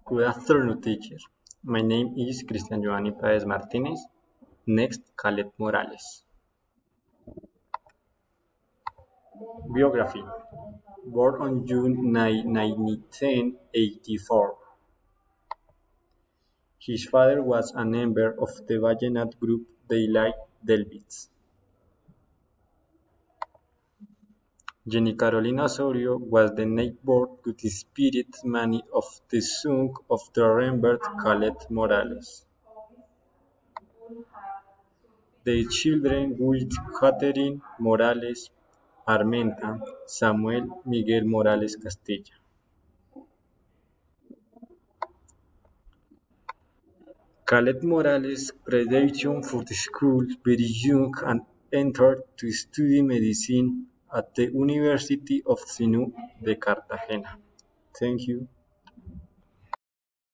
Good afternoon, teacher. My name is Cristian Giovanni Paez Martinez. Next, Khaled Morales. Biography. Born on June 9, 1984. His father was a member of the Vallenato group Daylight Delvits. Jenny Carolina Osorio was the neighbor to the spirit mani of the son of the remembered Khaled Morales. Their children with Catherine Morales Armenta, Samuel Miguel Morales Castilla. Khaled Morales graduated from the school very young and entered to study medicine at the University of Sinu de Cartagena. Thank you.